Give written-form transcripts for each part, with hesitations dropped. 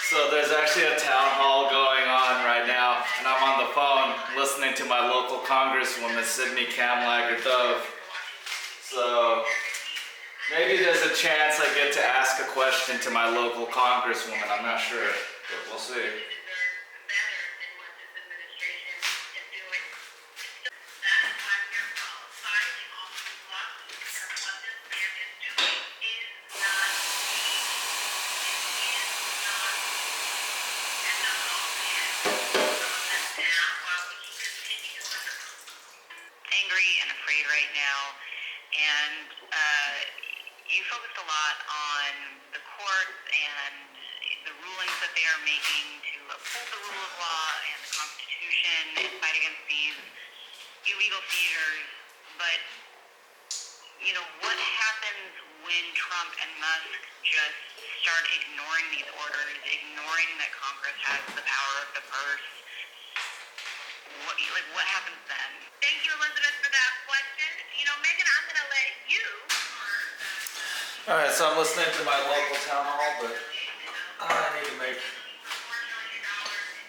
So there's actually a town hall going on right now, and I'm on the phone listening to my local congresswoman, Sydney Kamlager-Dove. So maybe there's a chance I get to ask a question to my local congresswoman. I'm not sure, but we'll see. Angry and afraid right now, and you focused a lot on the courts and the rulings that they are making to uphold the rule of law and the Constitution and fight against these illegal seizures. But, you know, what happens when Trump and Musk just start ignoring these orders, ignoring that Congress has the power of the purse? What happens then? Thank you, Elizabeth, for that question. You know, Megan, I'm going to let you. Alright, so I'm listening to my local town hall, but I need to make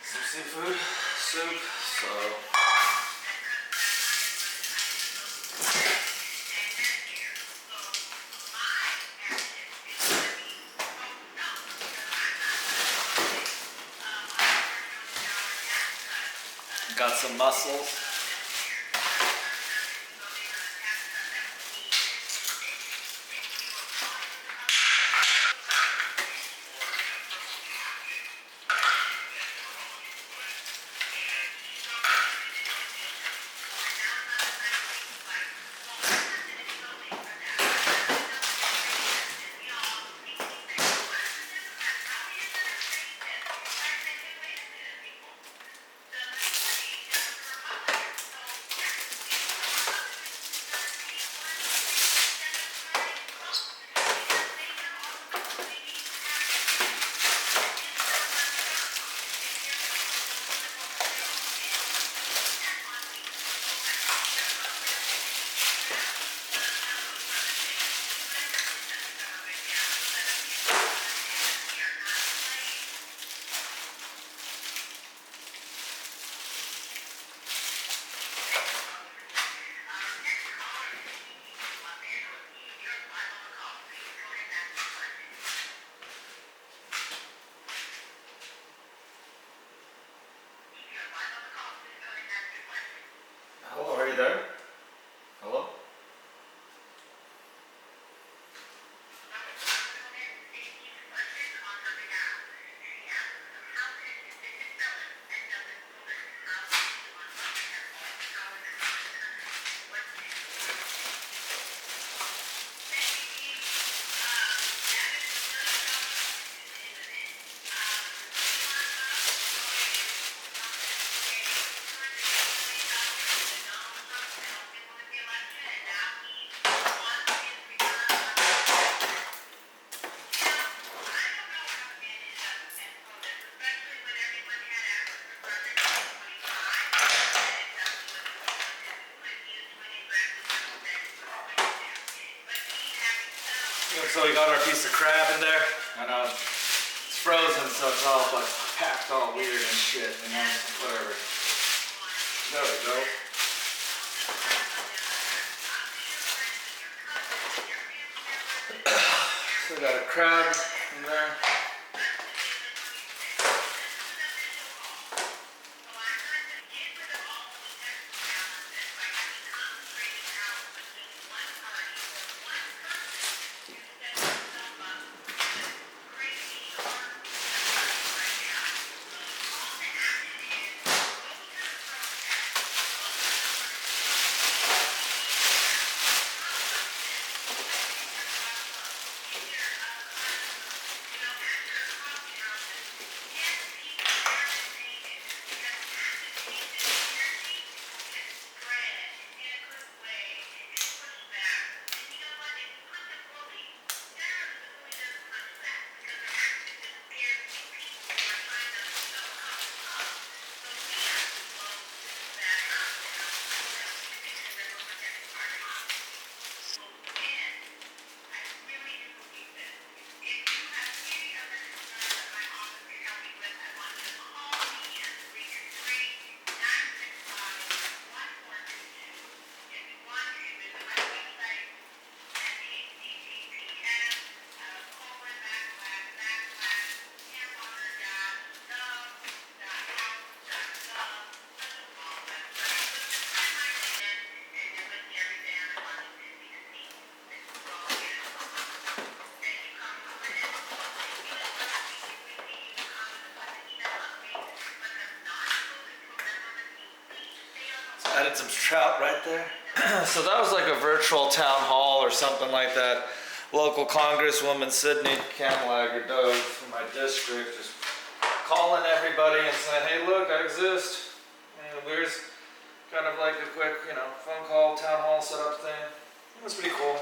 some seafood soup, so... Got some mussels. Hello, are you there? Hello? So we got our piece of crab in there, and it's frozen, so it's all like packed all weird and shit, you know, whatever. There we go. So we got a crab in there. added some trout right there. So that was like a virtual town hall or something like that. Local Congresswoman Sydney Kamlager-Dove from my district just calling everybody and saying, hey look, I exist. And here's kind of like a quick, phone call, town hall setup thing. It was pretty cool.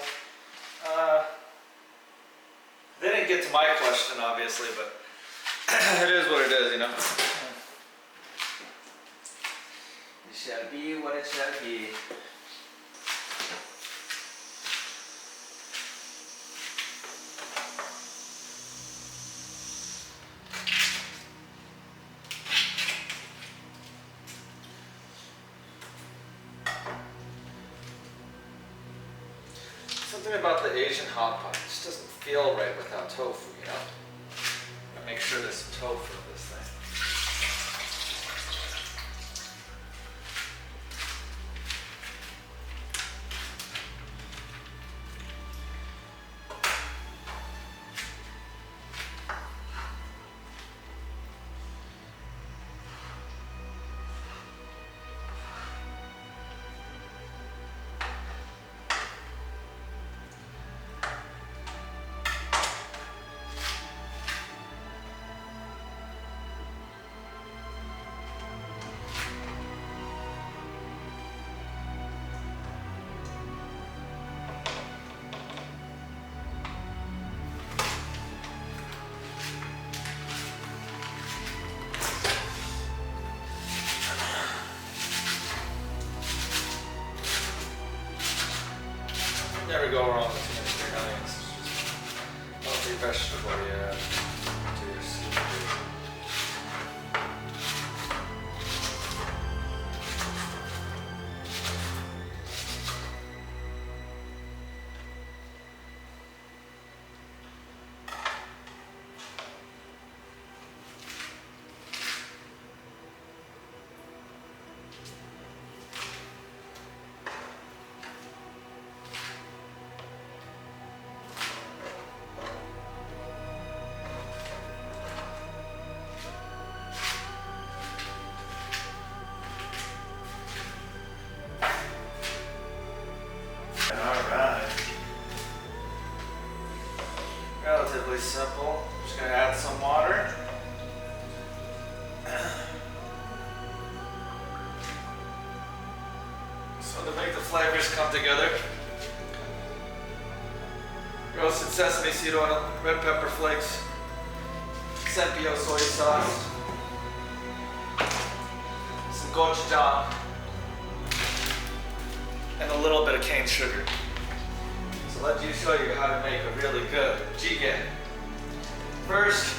They didn't get to my question, obviously, but it is what it is, It shall be what it shall be. Something about the Asian hot pot just doesn't feel right without tofu, Gotta make sure there's some tofu in this thing. Never go wrong with too many green onions. It's just healthy vegetable you add to your seafood. Alright. Relatively simple. Just gonna add some water. So to make the flavors come together, roasted sesame seed oil, red pepper flakes, Sempio soy sauce, some gochujang, and a little bit of cane sugar. So let me show you how to make a really good jjigae. First,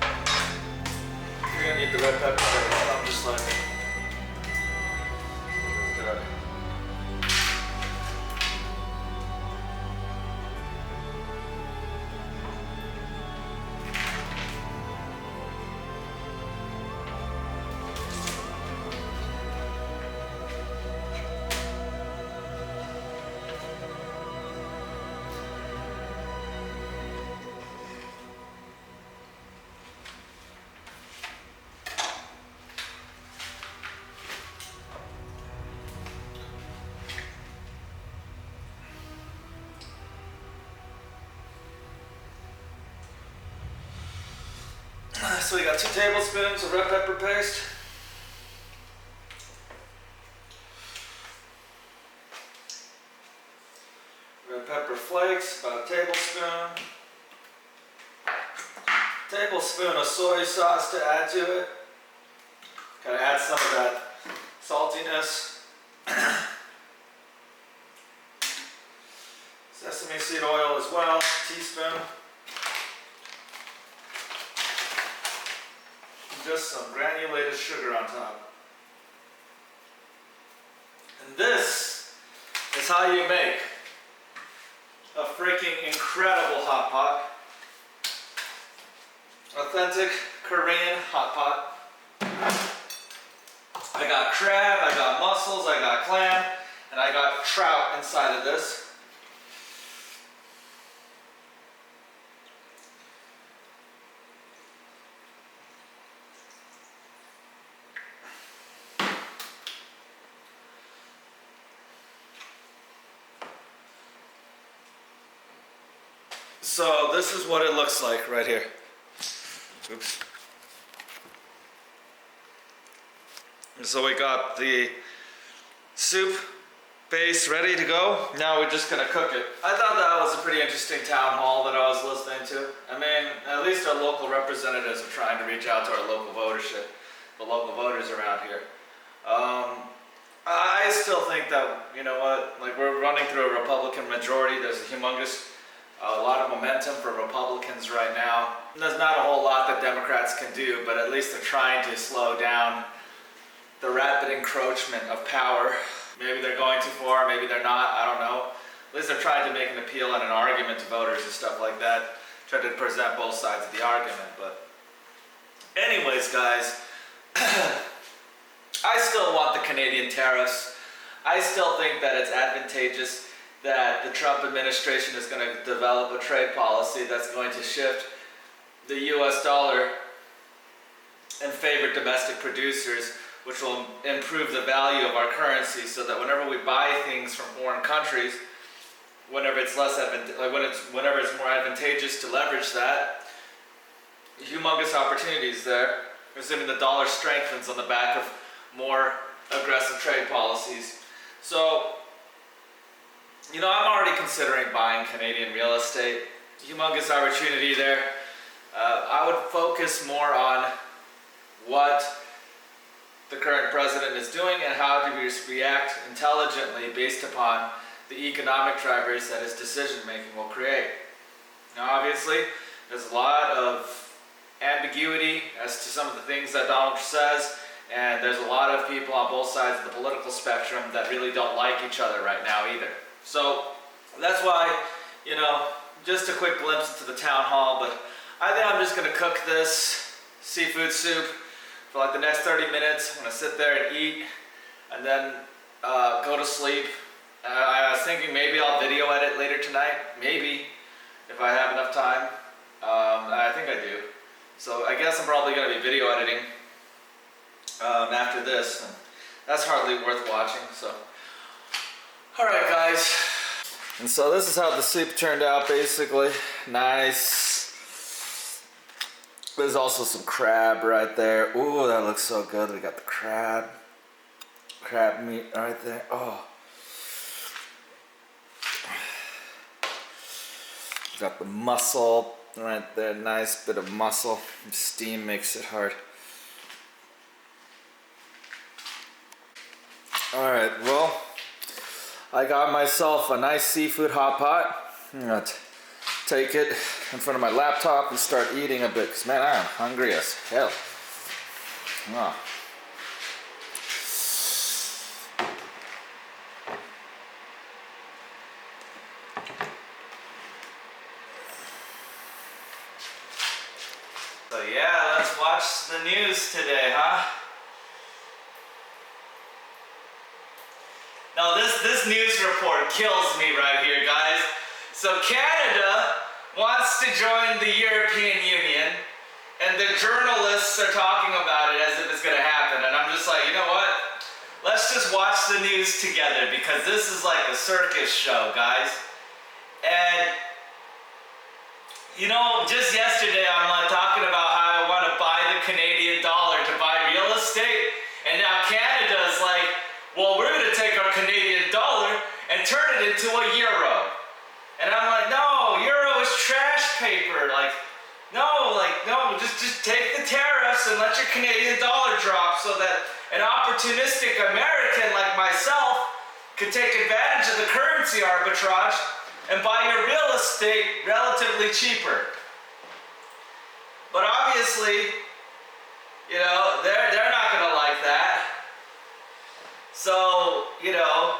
you're gonna need the red pepper flakes. I'm just like good. So we got 2 tablespoons of red pepper paste. Red pepper flakes, about a tablespoon. Tablespoon of soy sauce to add to it. Gotta add some of that saltiness. Sesame seed oil as well, teaspoon. Just some granulated sugar on top. And this is how you make a freaking incredible hot pot. Authentic Korean hot pot. I got crab, I got mussels, I got clam, and I got trout inside of this. So this is what it looks like right here. Oops. So we got the soup base ready to go. Now we're just gonna cook it. I thought that was a pretty interesting town hall that I was listening to. I mean, at least our local representatives are trying to reach out to our local votership, the local voters around here. I still think that, you know what, like we're running through a Republican majority. There's a lot of momentum for Republicans right now. There's not a whole lot that Democrats can do, but at least they're trying to slow down the rapid encroachment of power. Maybe they're going too far, maybe they're not, I don't know. At least they're trying to make an appeal and an argument to voters and stuff like that. Try to present both sides of the argument, but anyways, guys, I still want the Canadian tariffs. I still think that it's advantageous that the Trump administration is going to develop a trade policy that's going to shift the US dollar and favor domestic producers, which will improve the value of our currency so that whenever we buy things from foreign countries, whenever it's more advantageous to leverage that, humongous opportunities there, assuming the dollar strengthens on the back of more aggressive trade policies. So, you know, I'm already considering buying Canadian real estate. Humongous opportunity there. I would focus more on what the current president is doing and how to react intelligently based upon the economic drivers that his decision making will create. Now, obviously, there's a lot of ambiguity as to some of the things that Donald says, and there's a lot of people on both sides of the political spectrum that really don't like each other right now either. So that's why, you know, just a quick glimpse into the town hall, but I think I'm just gonna cook this seafood soup for like the next 30 minutes. I'm gonna sit there and eat and then go to sleep. I was thinking maybe I'll video edit later tonight, maybe, if I have enough time. I think I do. So I guess I'm probably gonna be video editing after this. And that's hardly worth watching, so. All right, guys. And so this is how the soup turned out, basically. Nice. There's also some crab right there. Ooh, that looks so good. We got the crab meat right there. Oh. Got the mussel right there. Nice bit of mussel. Steam makes it hard. All right, well, I got myself a nice seafood hot pot. I'm gonna take it in front of my laptop and start eating a bit, because man, I am hungry as hell. Oh. So yeah, let's watch the news today, huh? Now this news report kills me right here, guys. So Canada wants to join the European Union, and the journalists are talking about it as if it's gonna happen, and I'm just like, you know what? Let's just watch the news together, because this is like a circus show, guys. And you know, just yesterday I'm like talking about how I want to buy the Canadian dollar to buy real estate, and now Canada is like, well, we're going to take our Canadian dollar and turn it into a euro. And I'm like, no, euro is trash paper. No, just take the tariffs and let your Canadian dollar drop so that an opportunistic American like myself could take advantage of the currency arbitrage and buy your real estate relatively cheaper. But obviously, you know, they're not gonna like that. So, you know,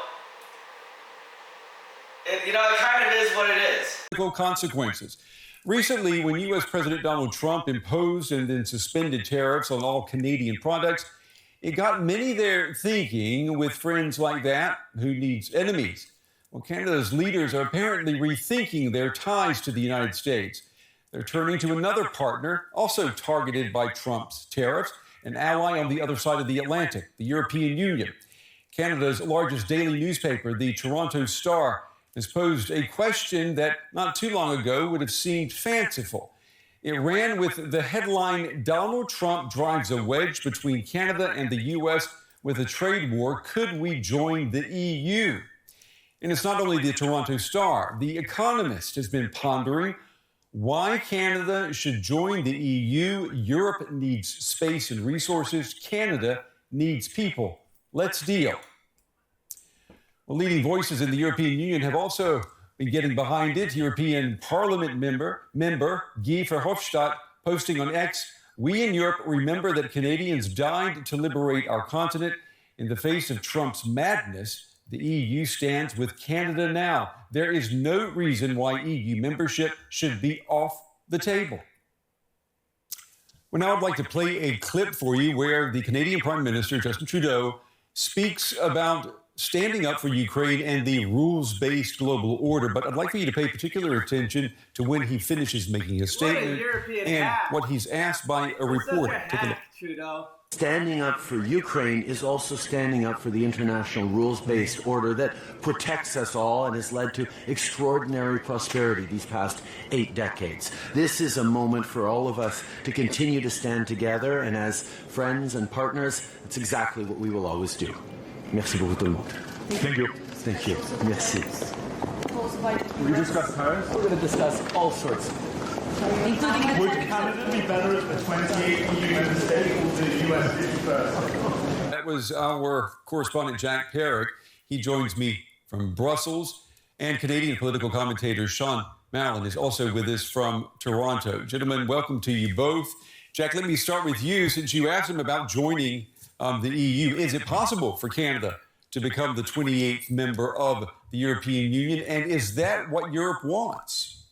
it kind of is what it is. Consequences. Recently, when U.S. President Donald Trump imposed and then suspended tariffs on all Canadian products, it got many there thinking, with friends like that, who needs enemies? Well, Canada's leaders are apparently rethinking their ties to the United States. They're turning to another partner, also targeted by Trump's tariffs, an ally on the other side of the Atlantic, the European Union. Canada's largest daily newspaper, the Toronto Star, has posed a question that not too long ago would have seemed fanciful. It ran with the headline, "Donald Trump drives a wedge between Canada and the U.S. with a trade war. Could we join the EU?" And it's not only the Toronto Star. The Economist has been pondering why Canada should join the EU. Europe needs space and resources. Canada needs people. Let's deal. Well, leading voices in the European Union have also been getting behind it. European Parliament member Guy Verhofstadt posting on X, "We in Europe remember that Canadians died to liberate our continent. In the face of Trump's madness, the EU stands with Canada now. There is no reason why EU membership should be off the table." Well, now I'd like to play a clip for you where the Canadian Prime Minister, Justin Trudeau, speaks about standing up for Ukraine and the rules-based global order. But I'd like for you to pay particular attention to when he finishes making his statement and what he's asked by a reporter. Take a look. Trudeau. Standing up for Ukraine is also standing up for the international rules-based order that protects us all and has led to extraordinary prosperity these past 8 decades. This is a moment for all of us to continue to stand together, and as friends and partners, it's exactly what we will always do. Merci beaucoup tout le monde. Thank you. Thank you. Merci. We discuss tariffs. We're going to discuss all sorts. Would Canada be better at the 28 EU member states or the US 51st? That was our correspondent, Jack Parrott. He joins me from Brussels. And Canadian political commentator Sean Mallon is also with us from Toronto. Gentlemen, welcome to you both. Jack, let me start with you. Since you asked him about joining the EU, is it possible for Canada to become the 28th member of the European Union? And is that what Europe wants?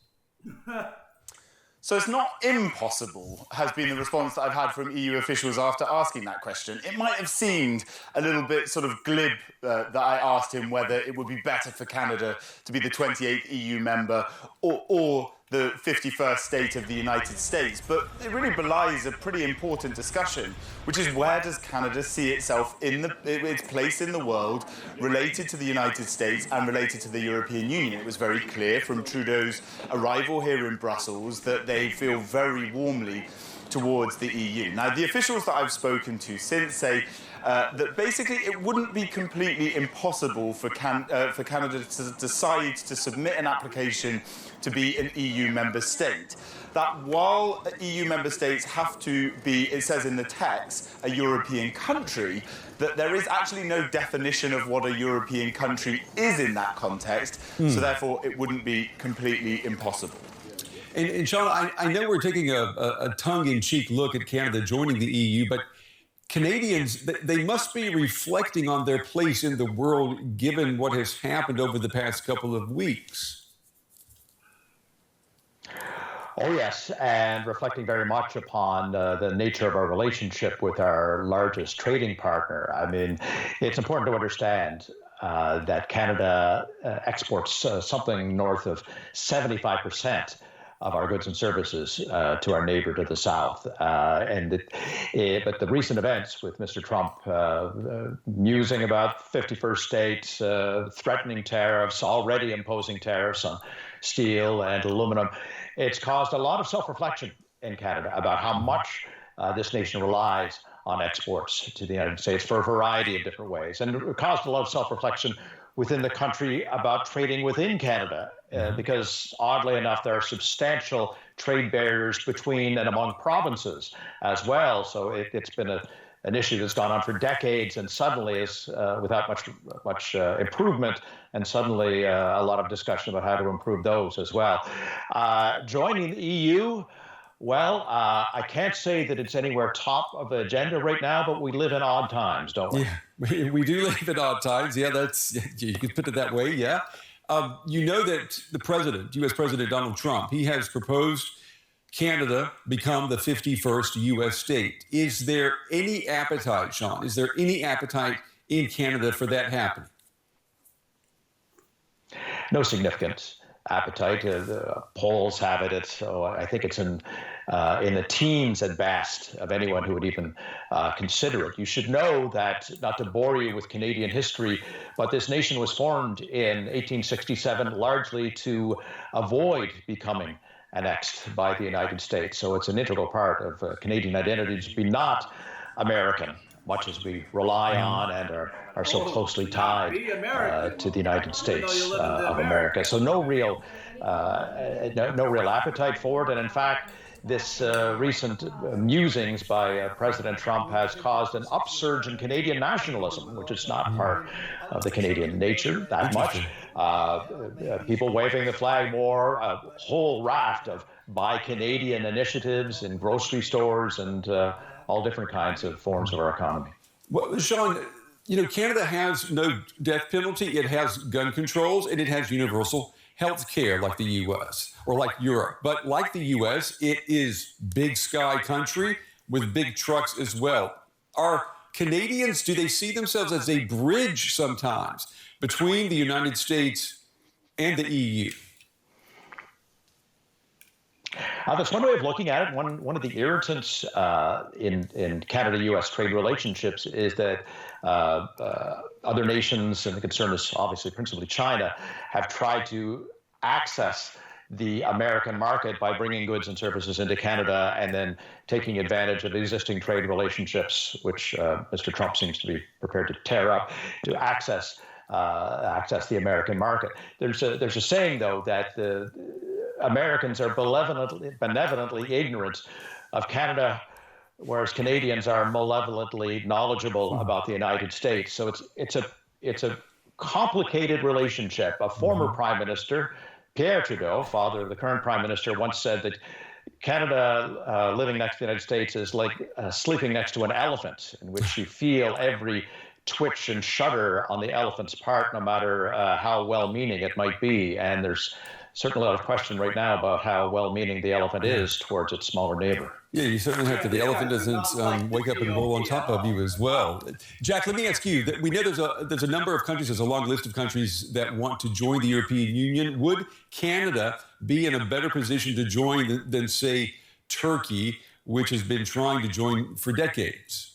So it's not impossible, has been the response that I've had from EU officials after asking that question. It might have seemed a little bit sort of glib that I asked him whether it would be better for Canada to be the 28th EU member or the 51st state of the United States. But it really belies a pretty important discussion, which is where does Canada see itself in its place in the world related to the United States and related to the European Union. It was very clear from Trudeau's arrival here in Brussels that they feel very warmly towards the EU. Now, the officials that I've spoken to since say that basically it wouldn't be completely impossible for Canada to decide to submit an application to be an EU member state. That while EU member states have to be, it says in the text, a European country, that there is actually no definition of what a European country is in that context, so therefore it wouldn't be completely impossible. And Sean, I know we're taking a tongue-in-cheek look at Canada joining the EU, but Canadians, they must be reflecting on their place in the world given what has happened over the past couple of weeks. Oh, yes, and reflecting very much upon the nature of our relationship with our largest trading partner. I mean, it's important to understand that Canada exports something north of 75% of our goods and services to our neighbor to the south. But the recent events with Mr. Trump musing about 51st states, threatening tariffs, already imposing tariffs on steel and aluminum, it's caused a lot of self-reflection in Canada about how much this nation relies on exports to the United States for a variety of different ways. And it caused a lot of self-reflection within the country about trading within Canada, because oddly enough, there are substantial trade barriers between and among provinces as well. So it's been an issue that's gone on for decades and suddenly is without much improvement, and suddenly a lot of discussion about how to improve those as well. Joining the EU, well, I can't say that it's anywhere top of the agenda right now, but we live in odd times, don't we? Yeah, we do live in odd times. Yeah, you could put it that way, yeah. You know that the president, U.S. President Donald Trump, he has proposed Canada become the 51st U.S. state. Is there any appetite, Sean? Is there any appetite in Canada for that happening? No significant appetite. The polls have it. So I think it's in in the teens at best of anyone who would even consider it. You should know that, not to bore you with Canadian history, but this nation was formed in 1867 largely to avoid becoming annexed by the United States. So it's an integral part of Canadian identity to be not American, much as we rely on and are so closely tied to the United States of America. So no real appetite for it. And in fact, this recent musings by President Trump has caused an upsurge in Canadian nationalism, which is not part of the Canadian nature that much. People waving the flag more, a whole raft of Buy Canadian initiatives in grocery stores and all different kinds of forms of our economy. Well, Sean, Canada has no death penalty. It has gun controls, and it has universal health care like the U.S. or like Europe. But like the U.S., it is big sky country with big trucks as well. Are Canadians, do they see themselves as a bridge sometimes between the United States and the EU? That's one way of looking at it. One of the irritants in Canada-U.S. trade relationships is that other nations, and the concern is obviously principally China, have tried to access the American market by bringing goods and services into Canada and then taking advantage of existing trade relationships, which Mr. Trump seems to be prepared to tear up, to access the American market. There's a saying, though, that the Americans are benevolently ignorant of Canada, whereas Canadians are malevolently knowledgeable about the United States. So it's a complicated relationship. A former prime minister, Pierre Trudeau, father of the current prime minister, once said that Canada living next to the United States is like sleeping next to an elephant, in which you feel every twitch and shudder on the elephant's part, no matter how well-meaning it might be. And there's certainly a lot of question right now about how well-meaning the elephant is towards its smaller neighbor. Yeah, you certainly have to. The elephant doesn't wake up and roll on top of you as well. Jack, let me ask you, that we know there's a number of countries, there's a long list of countries that want to join the European Union. Would Canada be in a better position to join than say, Turkey, which has been trying to join for decades?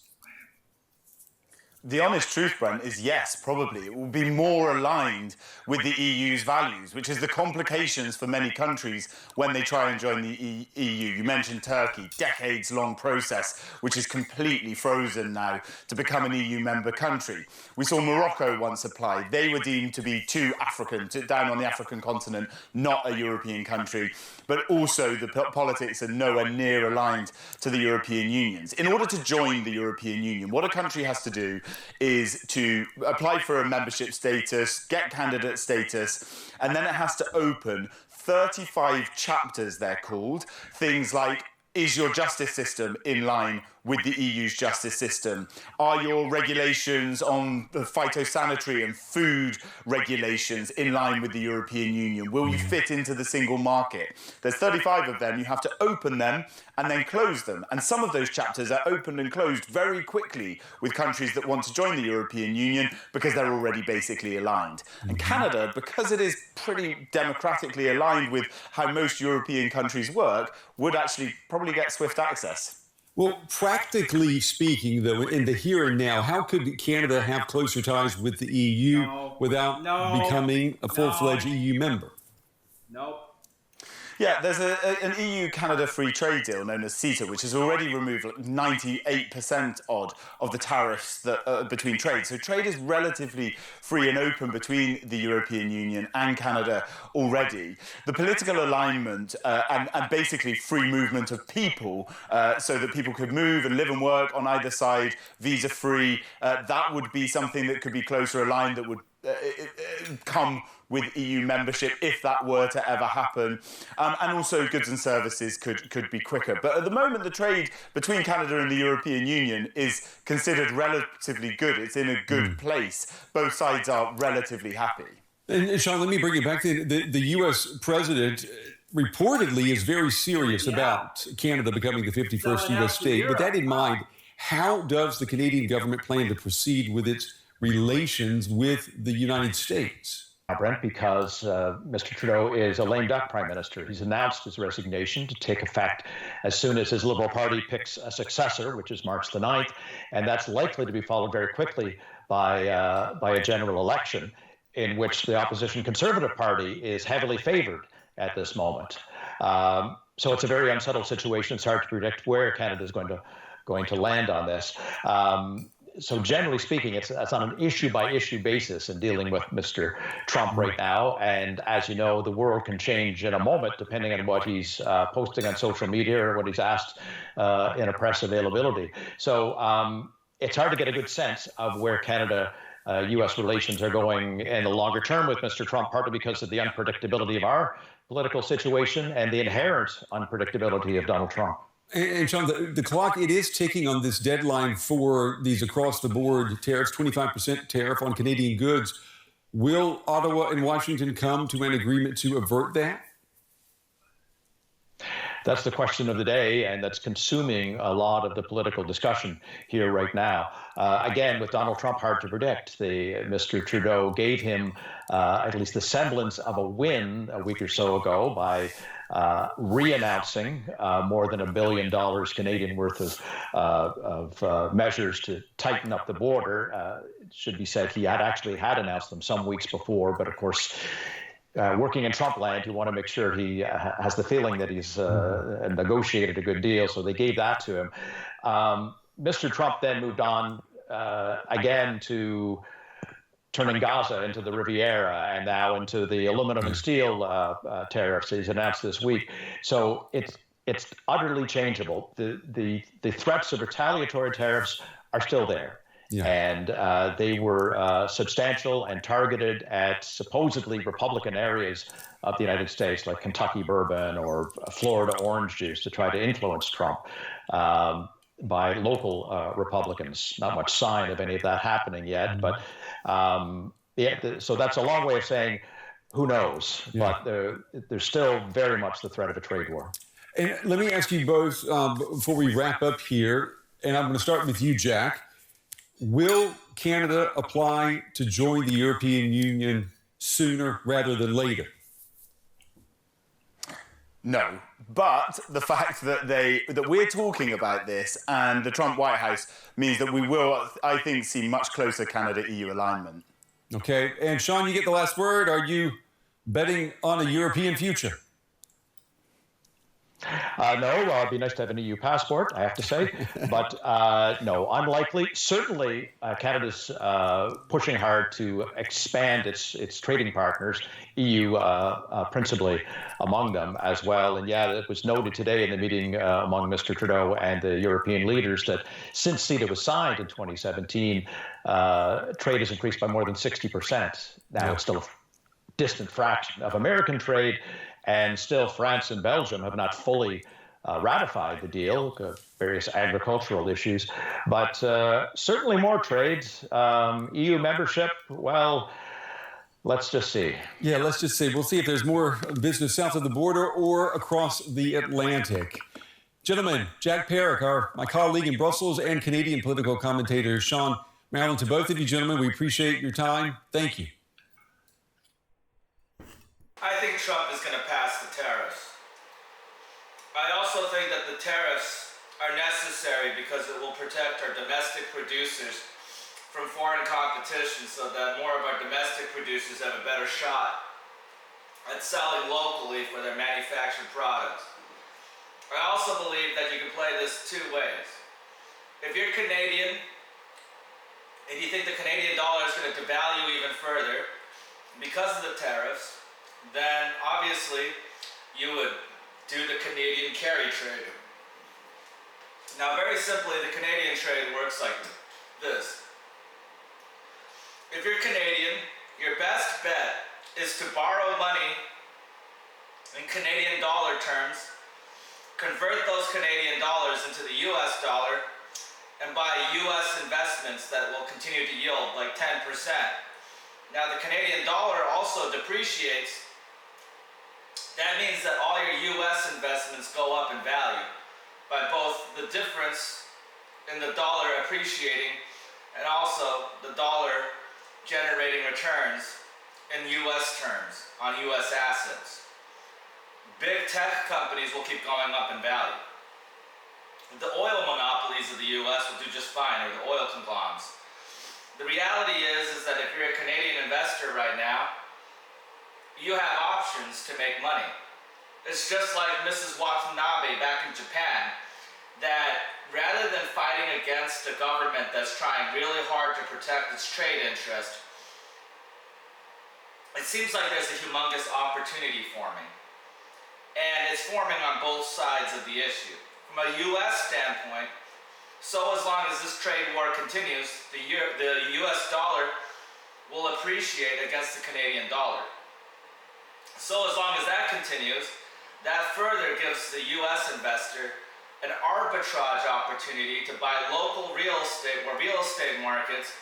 The honest truth, Brent, is yes, probably. It will be more aligned with the EU's values, which is the complications for many countries when they try and join the EU. You mentioned Turkey, decades-long process, which is completely frozen now to become an EU member country. We saw Morocco once apply. They were deemed to be too African, down on the African continent, not a European country. But also the politics are nowhere near aligned to the European Union's. In order to join the European Union, what a country has to do is to apply for a membership status, get candidate status, and then it has to open 35 chapters, they're called. Things like, is your justice system in line with the EU's justice system? Are your regulations on the phytosanitary and food regulations in line with the European Union? Will you fit into the single market? There's 35 of them. You have to open them and then close them. And some of those chapters are opened and closed very quickly with countries that want to join the European Union because they're already basically aligned. And Canada, because it is pretty democratically aligned with how most European countries work, would actually probably get swift access. Well, practically speaking, though, in the here and now, how could Canada have closer ties with the EU without becoming a full-fledged EU member? Nope. Yeah, there's an EU-Canada free trade deal known as CETA, which has already removed like 98% odd of the tariffs that between trade. So trade is relatively free and open between the European Union and Canada already. The political alignment and basically free movement of people so that people could move and live and work on either side, visa-free, that would be something that could be closer aligned, that would come with EU membership if that were to ever happen. And also goods and services could be quicker. But at the moment, the trade between Canada and the European Union is considered relatively good. It's in a good place. Both sides are relatively happy. And Sean, let me bring you back to the U.S. president reportedly is very serious about Canada becoming the 51st U.S. state. With that in mind, how does the Canadian government plan to proceed with its relations with the United States? Brent, because Mr. Trudeau is a lame duck prime minister. He's announced his resignation to take effect as soon as his Liberal Party picks a successor, which is March the 9th, and that's likely to be followed very quickly by a general election in which the opposition Conservative Party is heavily favored at this moment. So it's a very unsettled situation. It's hard to predict where Canada is going to land on this. So generally speaking, it's on an issue-by-issue basis in dealing with Mr. Trump right now. And as you know, the world can change in a moment depending on what he's posting on social media or what he's asked in a press availability. So it's hard to get a good sense of where Canada-U.S. relations are going in the longer term with Mr. Trump, partly because of the unpredictability of our political situation and the inherent unpredictability of Donald Trump. And Sean, the clock, it is ticking on this deadline for these across-the-board tariffs, 25% tariff on Canadian goods. Will Ottawa and Washington come to an agreement to avert that? That's the question of the day, and that's consuming a lot of the political discussion here right now. Again, with Donald Trump, hard to predict. Mr. Trudeau gave him at least the semblance of a win a week or so ago by re-announcing more than $1 billion Canadian worth of measures to tighten up the border. It should be said he had announced them some weeks before, but of course, working in Trump land, you want to make sure he has the feeling that he's negotiated a good deal, so they gave that to him. Mr. Trump then moved on again to turning Gaza into the Riviera and now into the aluminum and steel tariffs he's announced this week. So it's utterly changeable. The threats of retaliatory tariffs are still there. Yeah. And they were substantial and targeted at supposedly Republican areas of the United States, like Kentucky bourbon or Florida orange juice, to try to influence Trump by local Republicans. Not much sign of any of that happening yet, but so that's a long way of saying who knows, but there's still very much the threat of a trade war. And let me ask you both before we wrap up here, and I'm going to start with you, Jack. Will Canada apply to join the European Union sooner rather than later? No, but the fact that we're talking about this and the Trump White House means that we will, I think, see much closer Canada-EU alignment. Okay, and Sean, you get the last word. Are you betting on a European future? No, it'd be nice to have an EU passport, I have to say. But no, unlikely. Certainly, Canada's pushing hard to expand its trading partners, EU principally among them as well. And yeah, it was noted today in the meeting among Mr. Trudeau and the European leaders that since CETA was signed in 2017, trade has increased by more than 60%. Now it's still a distant fraction of American trade. And still, France and Belgium have not fully ratified the deal, various agricultural issues. But certainly more trades. EU membership, well, let's just see. Yeah, let's just see. We'll see if there's more business south of the border or across the Atlantic. Gentlemen, Jack Perrick, my colleague in Brussels, and Canadian political commentator Sean Maryland, to both of you gentlemen, we appreciate your time. Thank you. I think Trump is going to pass the tariffs. I also think that the tariffs are necessary because it will protect our domestic producers from foreign competition so that more of our domestic producers have a better shot at selling locally for their manufactured products. I also believe that you can play this two ways. If you're Canadian and you think the Canadian dollar is going to devalue even further because of the tariffs, then obviously you would do the Canadian carry trade. Now, very simply, the Canadian trade works like this. If you're Canadian, your best bet is to borrow money in Canadian dollar terms, convert those Canadian dollars into the US dollar, and buy US investments that will continue to yield like 10%. Now, the Canadian dollar also depreciates. That means that all your U.S. investments go up in value by both the difference in the dollar appreciating and also the dollar generating returns in US terms, on US assets. Big tech companies will keep going up in value. The oil monopolies of the US will do just fine, or the oil conglomerates. The reality is that if you're a Canadian investor right now, you have options to make money. It's just like Mrs. Watanabe back in Japan, that rather than fighting against a government that's trying really hard to protect its trade interest, it seems like there's a humongous opportunity forming. And it's forming on both sides of the issue. From a US standpoint, so as long as this trade war continues, the US dollar will appreciate against the Canadian dollar. So as long as that continues, that further gives the US investor an arbitrage opportunity to buy local real estate, where real estate markets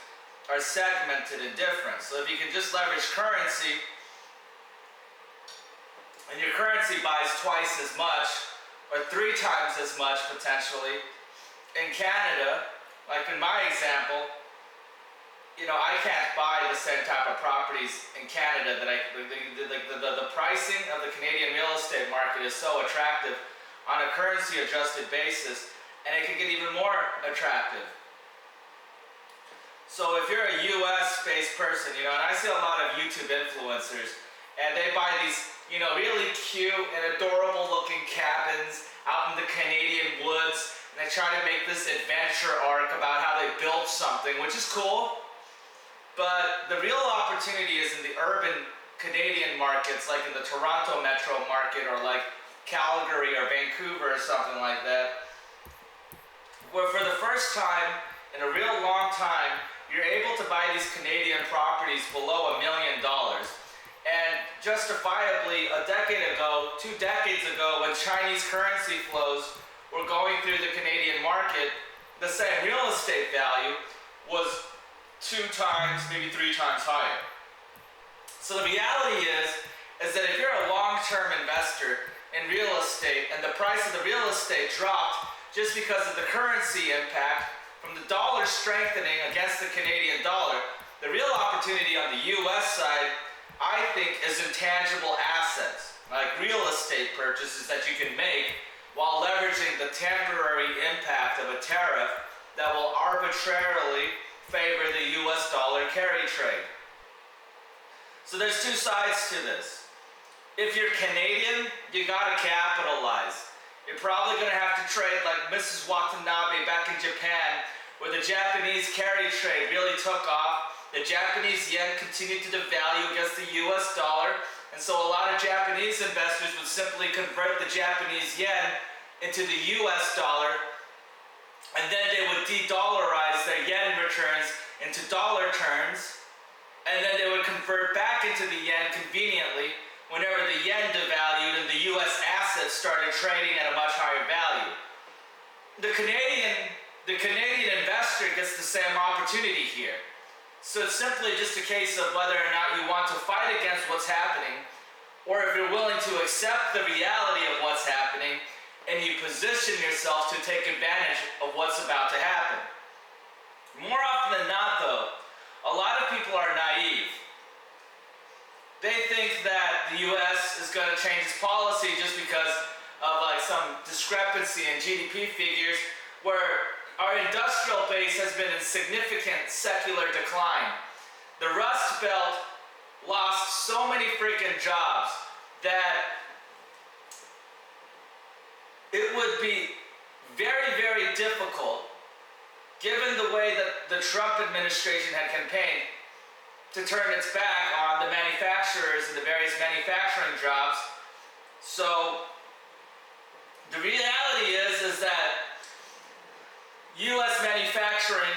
are segmented and different. So if you can just leverage currency, and your currency buys twice as much, or 3 times as much potentially, in Canada, like in my example, you know, I can't buy the same type of properties in Canada that the pricing of the Canadian real estate market is so attractive on a currency adjusted basis, and it can get even more attractive. So if you're a US based person, you know, and I see a lot of YouTube influencers, and they buy these, you know, really cute and adorable looking cabins out in the Canadian woods, and they try to make this adventure arc about how they built something, which is cool. But the real opportunity is in the urban Canadian markets, like in the Toronto metro market, or like Calgary or Vancouver or something like that, where for the first time in a real long time, you're able to buy these Canadian properties below $1 million. And justifiably, a decade ago, 2 decades ago, when Chinese currency flows were going through the Canadian market, the same real estate value was 2 times, maybe 3 times higher. So the reality is that if you're a long-term investor in real estate and the price of the real estate dropped just because of the currency impact from the dollar strengthening against the Canadian dollar, the real opportunity on the US side, I think, is intangible assets, like real estate purchases that you can make while leveraging the temporary impact of a tariff that will arbitrarily favor the US dollar carry trade. So there's 2 sides to this. If you're Canadian, you gotta capitalize. You're probably gonna have to trade like Mrs. Watanabe back in Japan, where the Japanese carry trade really took off. The Japanese yen continued to devalue against the US dollar, and so a lot of Japanese investors would simply convert the Japanese yen into the US dollar, and then they would de-dollarize their yen returns into dollar terms, and then they would convert back into the yen conveniently whenever the yen devalued and the US assets started trading at a much higher value. The Canadian investor gets the same opportunity here. So it's simply just a case of whether or not you want to fight against what's happening, or if you're willing to accept the reality of what's happening and you position yourself to take advantage of what's about to happen. More often than not, though, a lot of people are naive. They think that the US is going to change its policy just because of like some discrepancy in GDP figures, where our industrial base has been in significant secular decline. The Rust Belt lost so many freaking jobs that it would be very, very difficult, given the way that the Trump administration had campaigned, to turn its back on the manufacturers and the various manufacturing jobs. So the reality is that U.S. manufacturing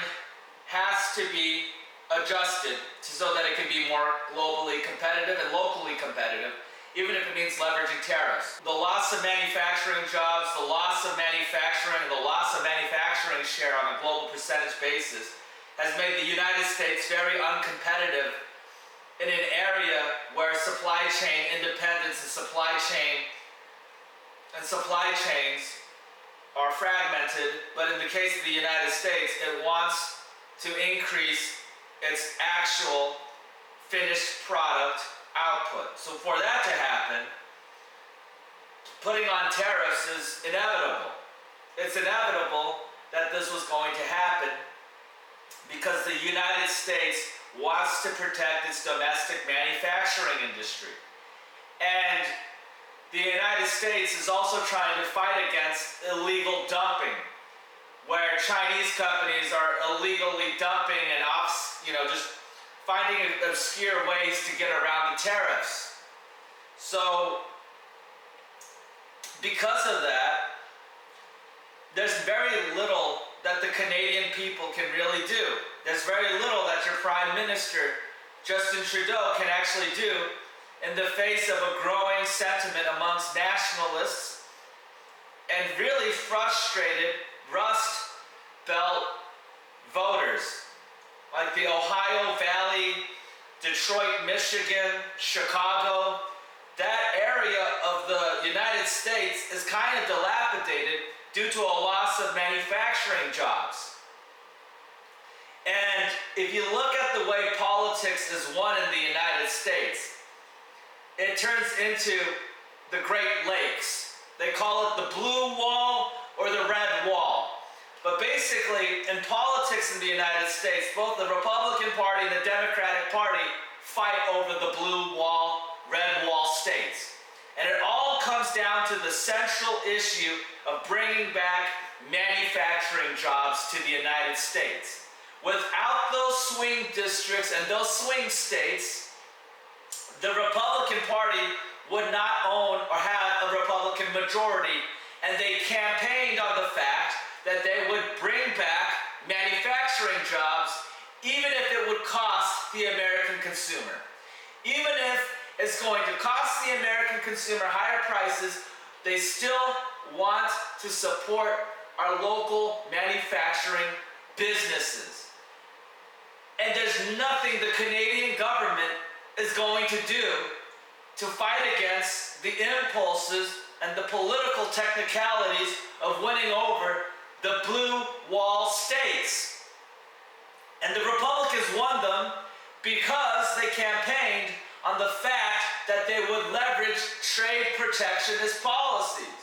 has to be adjusted so that it can be more globally competitive and locally competitive, even if it means leveraging tariffs. The loss of manufacturing jobs, the loss of manufacturing, and the loss of manufacturing share on a global percentage basis has made the United States very uncompetitive in an area where supply chain independence and supply chains are fragmented, but in the case of the United States, it wants to increase its actual finished product output. So for that to happen, putting on tariffs is inevitable. It's inevitable that this was going to happen because the United States wants to protect its domestic manufacturing industry. And the United States is also trying to fight against illegal dumping, where Chinese companies are illegally dumping and just finding obscure ways to get around the tariffs. So, because of that, there's very little that the Canadian people can really do. There's very little that your Prime Minister, Justin Trudeau, can actually do in the face of a growing sentiment amongst nationalists and really frustrated Rust Belt voters, like the Ohio Valley, Detroit, Michigan, Chicago. That area of the United States is kind of dilapidated due to a loss of manufacturing jobs. And if you look at the way politics is won in the United States, it turns into the Great Lakes. They call it the blue wall or the red wall. But basically, in politics in the United States, both the Republican Party and the Democratic Party fight over the blue wall, red wall states. And it all comes down to the central issue of bringing back manufacturing jobs to the United States. Without those swing districts and those swing states, the Republican Party would not own or have a Republican majority, and they campaigned on the fact that they would bring back manufacturing jobs even if it would cost the American consumer. Even if it's going to cost the American consumer higher prices, they still want to support our local manufacturing businesses. And there's nothing the Canadian government is going to do to fight against the impulses and the political technicalities of winning over the blue wall states. And the Republicans won them because they campaigned on the fact that they would leverage trade protectionist policies.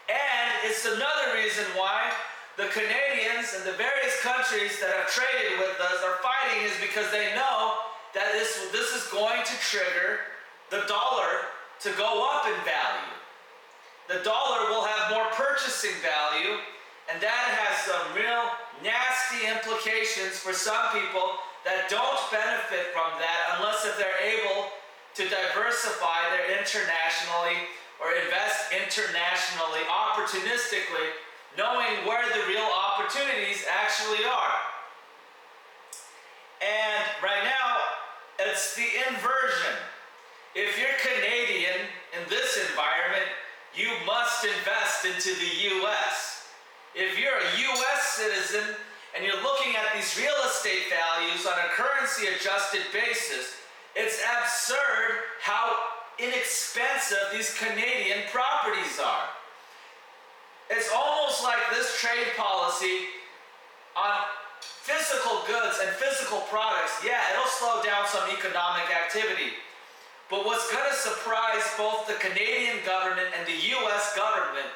And it's another reason why the Canadians and the various countries that have traded with us are fighting, is because they know that this is going to trigger the dollar to go up in value. The dollar will have more purchasing value, and that has some real nasty implications for some people that don't benefit from that unless if they're able to diversify their internationally or invest internationally opportunistically, knowing where the real opportunities actually are. And right now, it's the inversion. If you're Canadian in this environment, you must invest into the US. If you're a US citizen and you're looking at these real estate values on a currency adjusted basis, it's absurd how inexpensive these Canadian properties are. It's almost like this trade policy on physical goods and physical products, yeah, it'll slow down some economic activity. But what's going to surprise both the Canadian government and the US government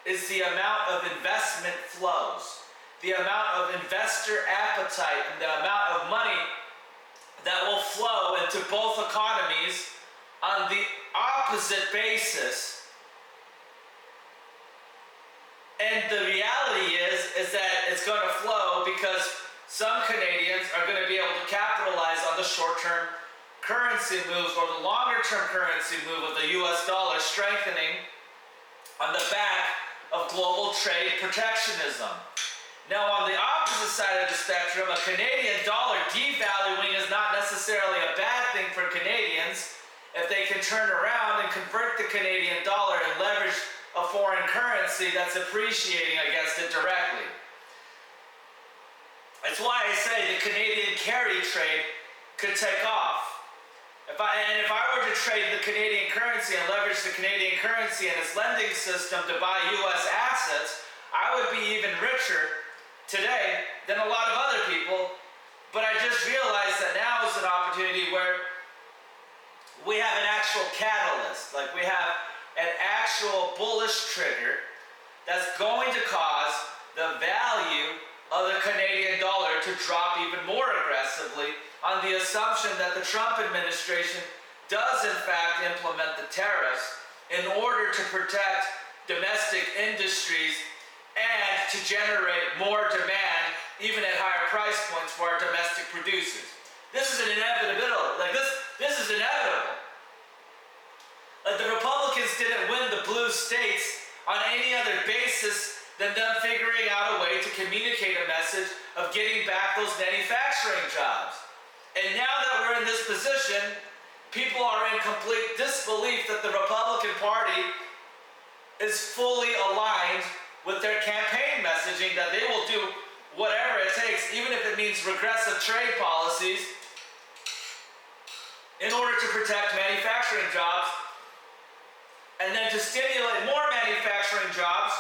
is the amount of investment flows, the amount of investor appetite, and the amount of money that will flow into both economies on the opposite basis. And the reality is that it's going to flow because some Canadians are going to be able to capitalize on the short-term currency moves or the longer-term currency move of the US dollar strengthening on the back of global trade protectionism. Now, on the opposite side of the spectrum, a Canadian dollar devaluing is not necessarily a bad thing for Canadians if they can turn around and convert the Canadian dollar and leverage a foreign currency that's appreciating against it directly. That's why I say the Canadian carry trade could take off. If I were to trade the Canadian currency and leverage the Canadian currency and its lending system to buy US assets, I would be even richer today than a lot of other people. But I just realized that now is is an opportunity where we have an actual catalyst, like we have an actual bullish trigger that's going to cause the value of the Canadian dollar to drop even more aggressively on the assumption that the Trump administration does in fact implement the tariffs in order to protect domestic industries and to generate more demand even at higher price points for our domestic producers. This is an inevitability. Like this is inevitable. Like the Republicans didn't win the blue states on any other basis than them figuring out a way to communicate a message of getting back those manufacturing jobs. And now that we're in this position, people are in complete disbelief that the Republican Party is fully aligned with their campaign messaging, that they will do whatever it takes, even if it means regressive trade policies, in order to protect manufacturing jobs. And then to stimulate more manufacturing jobs,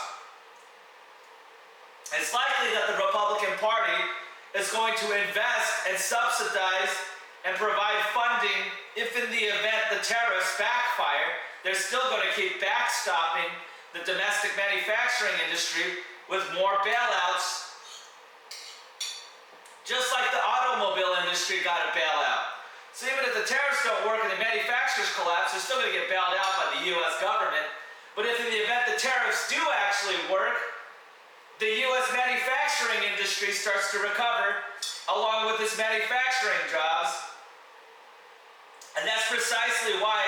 it's likely that the Republican Party is going to invest and subsidize and provide funding if in the event the tariffs backfire. They're still going to keep backstopping the domestic manufacturing industry with more bailouts, just like the automobile industry got a bailout. So even if the tariffs don't work and the manufacturers collapse, they're still going to get bailed out by the U.S. government. But if in the event the tariffs do actually work, the U.S. manufacturing industry starts to recover along with its manufacturing jobs. And that's precisely why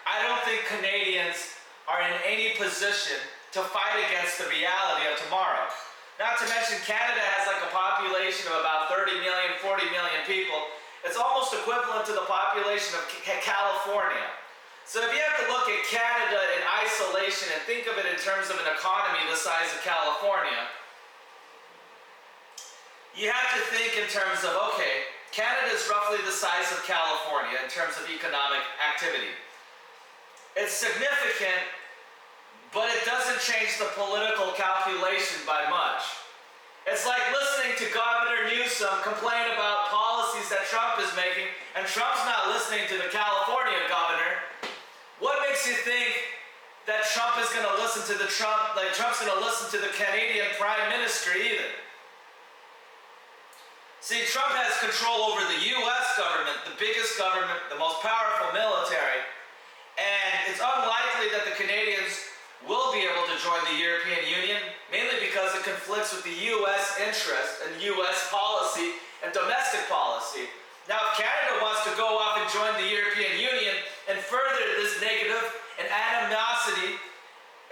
I don't think Canadians are in any position to fight against the reality of tomorrow. Not to mention Canada has like a population of about 30 million, 40 million people. It's almost equivalent to the population of California. So if you have to look at Canada in isolation and think of it in terms of an economy the size of California, you have to think in terms of, okay, Canada is roughly the size of California in terms of economic activity. It's significant, but it doesn't change the political calculation by much. It's like listening to Governor Newsom complain about policies that Trump is making, and Trump's not listening to the California governor. What makes you think that Trump is going to listen to Trump's going to listen to the Canadian Prime Minister either? See, Trump has control over the U.S. government, the biggest government, the most powerful military, and it's unlikely that the Canadians will be able to join the European Union, mainly because it conflicts with the U.S. interest and U.S. policy and domestic policy. Now, if Canada wants to go off and join the European Union and further this negative and animosity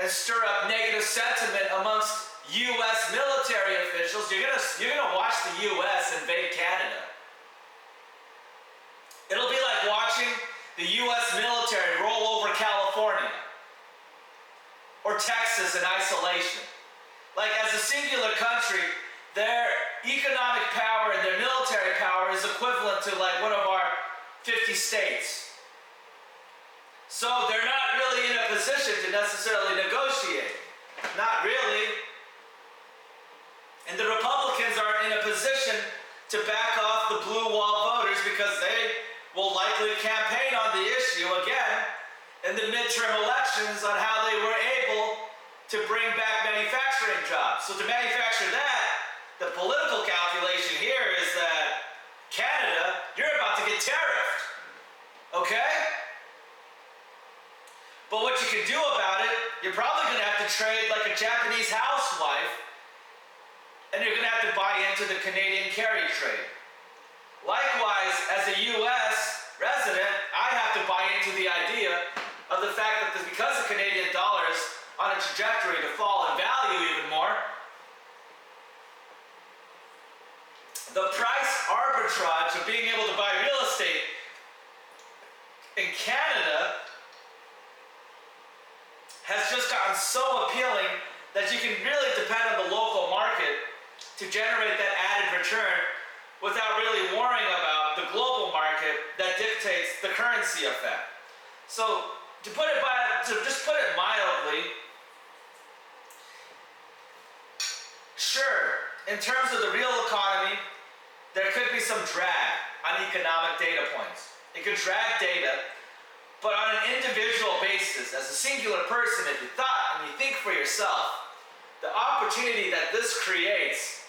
and stir up negative sentiment amongst U.S. military officials, you're gonna watch the U.S. invade Canada. It'll be like watching the U.S. military roll over California or Texas in isolation. Like, as a singular country, their economic power and their military power is equivalent to like one of our 50 states. So they're not really in a position to necessarily negotiate. Not really. And the Republicans aren't in a position to back off the blue wall voters because they will likely campaign on the issue again in the midterm elections on how they were able to bring back manufacturing jobs. So to manufacture that, the political calculation here is that Canada, you're about to get tariffed, okay? But what you can do about it, you're probably gonna have to trade like a Japanese housewife, and you're gonna have to buy into the Canadian carry trade. Likewise, as a US resident, I have to buy into the idea of the fact that because the Canadian dollar is on a trajectory to fall in value even more, the price arbitrage of being able to buy real estate in Canada has just gotten so appealing that you can really depend on the local market to generate that added return without really worrying about the global market that dictates the currency effect. So to just put it mildly, sure, in terms of the real economy, there could be some drag on economic data points. It could drag data, but on an individual basis, as a singular person, if you thought and you think for yourself, the opportunity that this creates,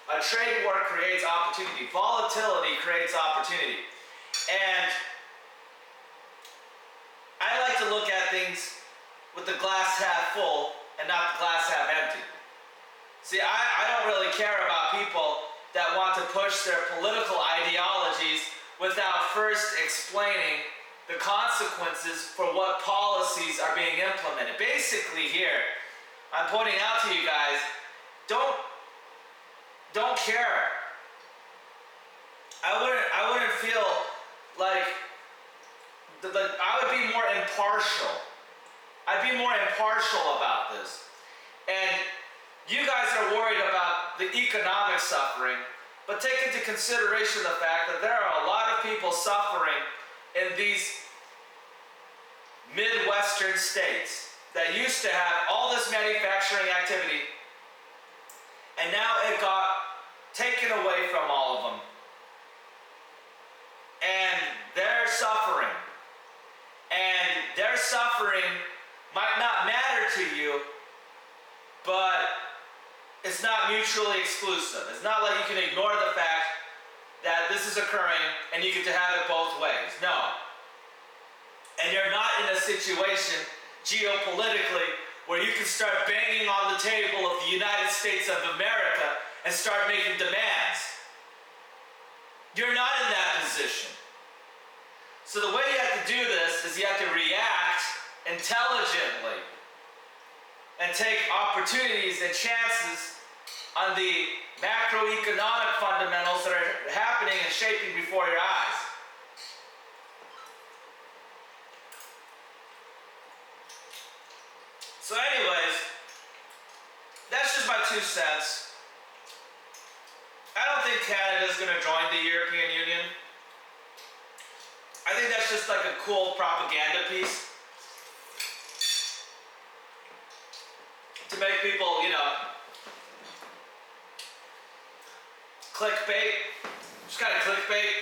a trade war creates opportunity, volatility creates opportunity. And I like to look at things with the glass half full and not the glass half empty. See, I don't really care about people that want to push their political ideologies without first explaining the consequences for what policies are being implemented. Basically here, I'm pointing out to you guys, don't care. I wouldn't feel like I would be more impartial. I'd be more impartial about this. And you guys are worried about the economic suffering, but take into consideration the fact that there are a lot of people suffering in these Midwestern states that used to have all this manufacturing activity, and now it got taken away from all of them. And they're suffering. And their suffering might not matter to you, but it's not mutually exclusive. It's not like you can ignore the fact that this is occurring and you get to have it both ways. No. And you're not in a situation geopolitically where you can start banging on the table of the United States of America and start making demands. You're not in that position. So the way you have to do this is you have to react intelligently and take opportunities and chances on the macroeconomic fundamentals that are happening and shaping before your eyes. So anyways, that's just my 2 cents. I don't think Canada's going to join the European Union. I think that's just like a cool propaganda piece to make people, you know, clickbait, just kind of clickbait.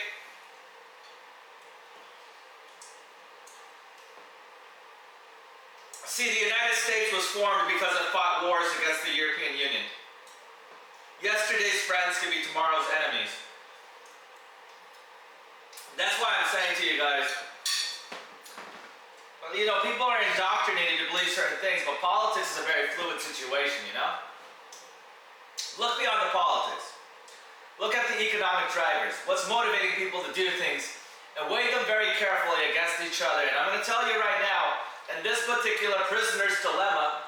See, the United States was formed because it fought wars against the European Union. Yesterday's friends can be tomorrow's enemies. That's why I'm saying to you guys, you know, people are indoctrinated to believe certain things, but politics is a very fluid situation, you know? Look beyond the politics. Look at the economic drivers. What's motivating people to do things, and weigh them very carefully against each other. And I'm going to tell you right now, in this particular prisoner's dilemma,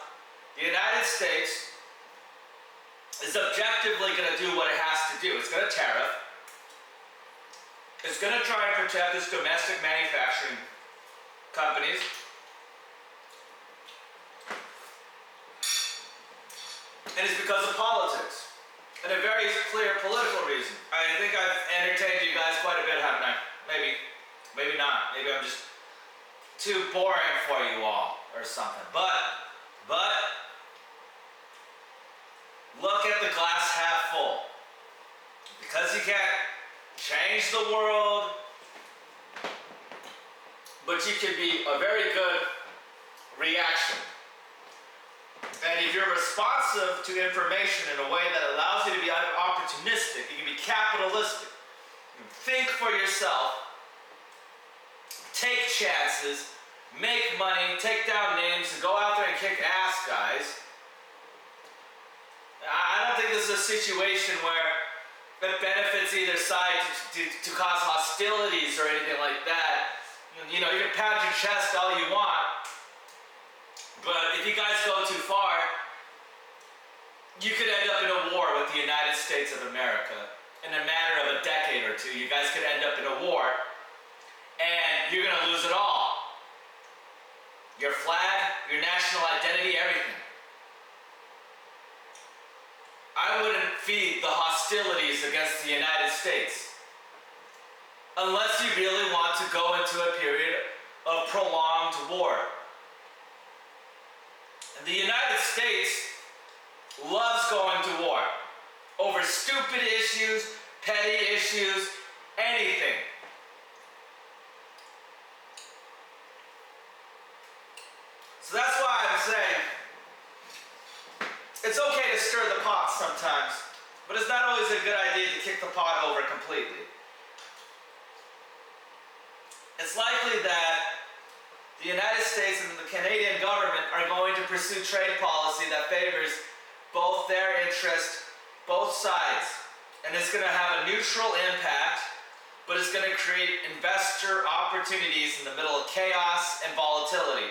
the United States is objectively going to do what it has to do. It's going to tariff. It's going to try and protect its domestic manufacturing companies. And it's because of politics. And a very clear political reason. I think I've entertained you guys quite a bit, haven't I? Maybe. Maybe not. Maybe I'm just too boring for you all or something. But look at the glass half full. Because you can't change the world, but you can be a very good reaction. And if you're responsive to information in a way that allows you to be opportunistic, you can be capitalistic, you can think for yourself, take chances, make money, take down names, and go out there and kick ass, guys. I don't think this is a situation where it benefits either side to cause hostilities or anything like that. You know, you can pound your chest all you want, but if you guys go too far, you could end up in a war with the United States of America. In a matter of a decade or two, you guys could end up in a war, and you're going to lose it all. Your flag, your national identity, everything. I wouldn't feed the hostilities against the United States unless you really want to go into a period of prolonged war. And the United States loves going to war over stupid issues, petty issues, anything. So that's why I'm saying it's okay to stir the pot sometimes, but it's not always a good idea to kick the pot over completely. It's likely that the United States and the Canadian government are going to pursue trade policy that favors both their interest, both sides. And it's going to have a neutral impact, but it's going to create investor opportunities in the middle of chaos and volatility.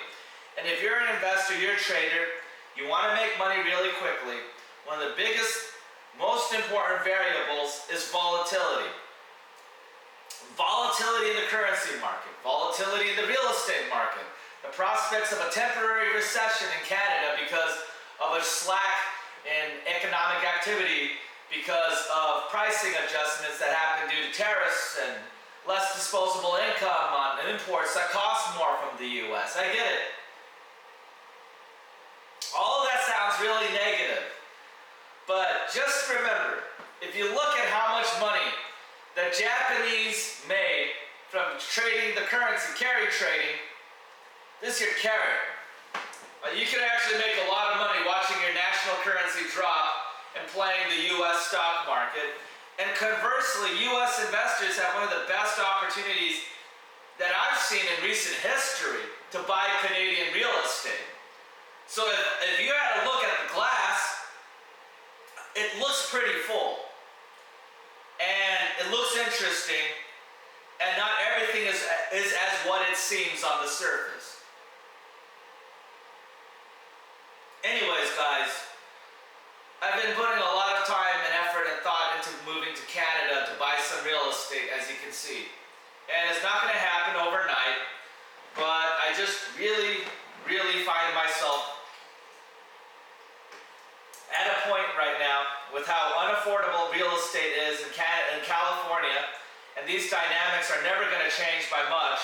And if you're an investor, you're a trader, you want to make money really quickly, one of the biggest, most important variables is volatility. Volatility in the currency market, volatility in the real estate market, the prospects of a temporary recession in Canada because of a slack in economic activity because of pricing adjustments that happen due to tariffs and less disposable income on imports that cost more from the US. I get it. All of that sounds really negative. But just remember, if you look at how much money the Japanese made from trading the currency, carry trading, this is your carrot. You can actually make a lot of money watching your national currency drop and playing the US stock market. And conversely, US investors have one of the best opportunities that I've seen in recent history to buy Canadian real estate. So if you had to look at the glass, it looks pretty full. And it looks interesting, and not everything is as what it seems on the surface. Anyways, guys, I've been putting a lot of time and effort and thought into moving to Canada to buy some real estate, as you can see. And it's not going to happen overnight, but I just really find myself at a point right now with how unaffordable real estate is in California, and these dynamics are never going to change by much,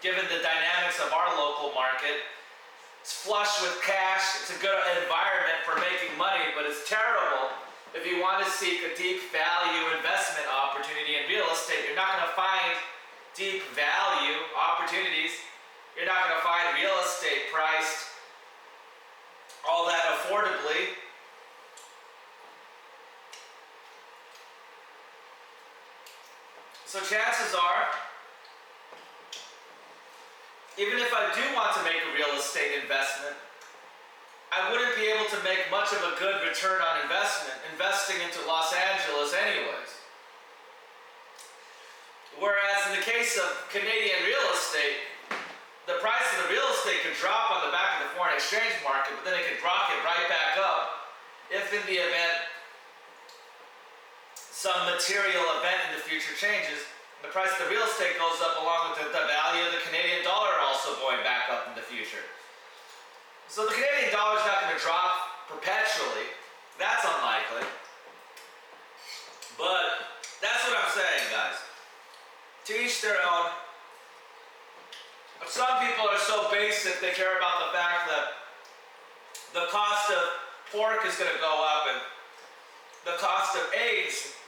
given the dynamics of our local market. It's flush with cash, it's a good environment for making money, but it's terrible if you want to seek a deep value investment opportunity in real estate. You're not going to find deep value opportunities. You're not going to find real estate priced all that affordably. So chances are, even if I do want to make a real estate investment, I wouldn't be able to make much of a good return on investment investing into Los Angeles anyways. Whereas in the case of Canadian real estate, the price of the real estate could drop on the back of the foreign exchange market, but then it could rocket right back up if in the event some material event in the future changes, the price of the real estate goes up along with the value of the Canadian dollar also going back up in the future. So the Canadian dollar is not going to drop perpetually. That's unlikely. But that's what I'm saying, guys. To each their own. But some people are so basic, they care about the fact that the cost of pork is going to go up and the cost of eggs.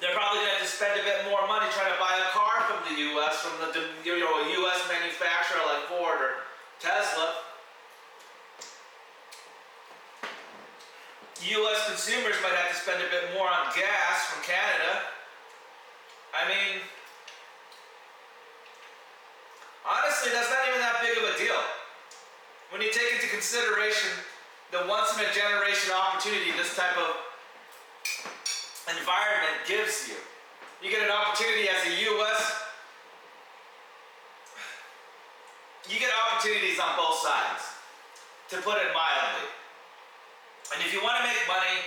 They're probably going to have to spend a bit more money trying to buy a car from the U.S., from a U.S. manufacturer like Ford or Tesla. U.S. consumers might have to spend a bit more on gas from Canada. I mean, honestly, that's not even that big of a deal. When you take into consideration the once-in-a-generation opportunity this type of environment gives you. You get an opportunity as a U.S. You get opportunities on both sides, to put it mildly. And if you want to make money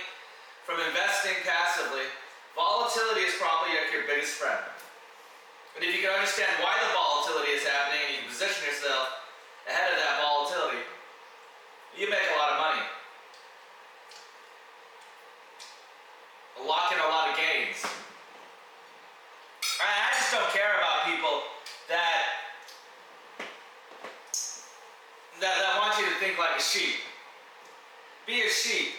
from investing passively, volatility is probably like your biggest friend. But if you can understand why the volatility is happening and you can position yourself ahead of that volatility, you make a lot of money. Lock in a lot of gains. I just don't care about people that want you to think like a sheep. Be a sheep.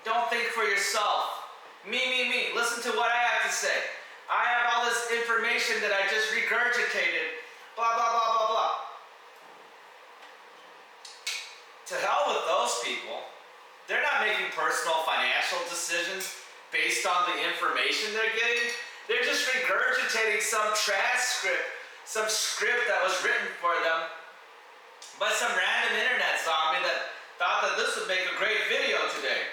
Don't think for yourself. Me. Listen to what I have to say. I have all this information that I just regurgitated. Blah, blah, blah, blah, blah. To hell with those people. They're not making personal financial decisions based on the information they're getting. They're just regurgitating some transcript, some script that was written for them by some random internet zombie that thought that this would make a great video today.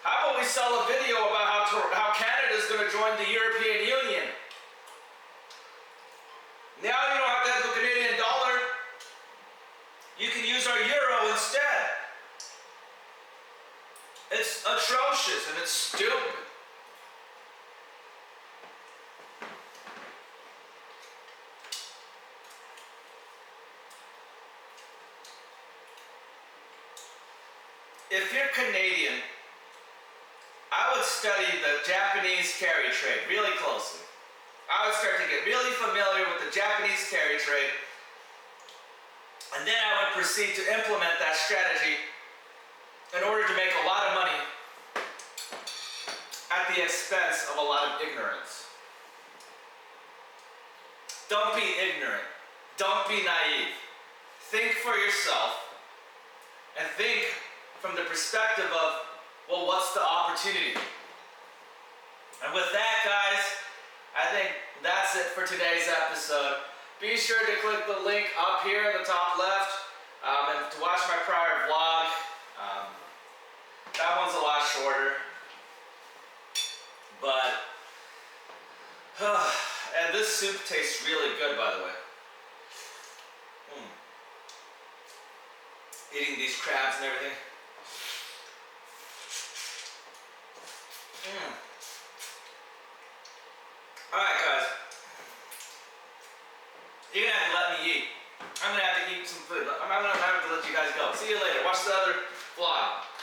How about we sell a video about how Canada is going to join the European Union? Now you don't have to have the Canadian dollar. You can use our euro instead. It's atrocious and it's stupid. If you're Canadian, I would study the Japanese carry trade really closely. I would start to get really familiar with the Japanese carry trade, and then I would proceed to implement that strategy in order to make a lot of money at the expense of a lot of ignorance. Don't be ignorant. Don't be naive. Think for yourself and think from the perspective of, well, what's the opportunity? And with that, guys, I think that's it for today's episode. Be sure to click the link up here in the top left and to watch my prior vlog. That one's a lot shorter. But, and this soup tastes really good, by the way. Eating these crabs and everything. Alright, guys. You're gonna have to let me eat. I'm gonna have to eat some food. I'm gonna have to let you guys go. See you later. Watch the other vlog.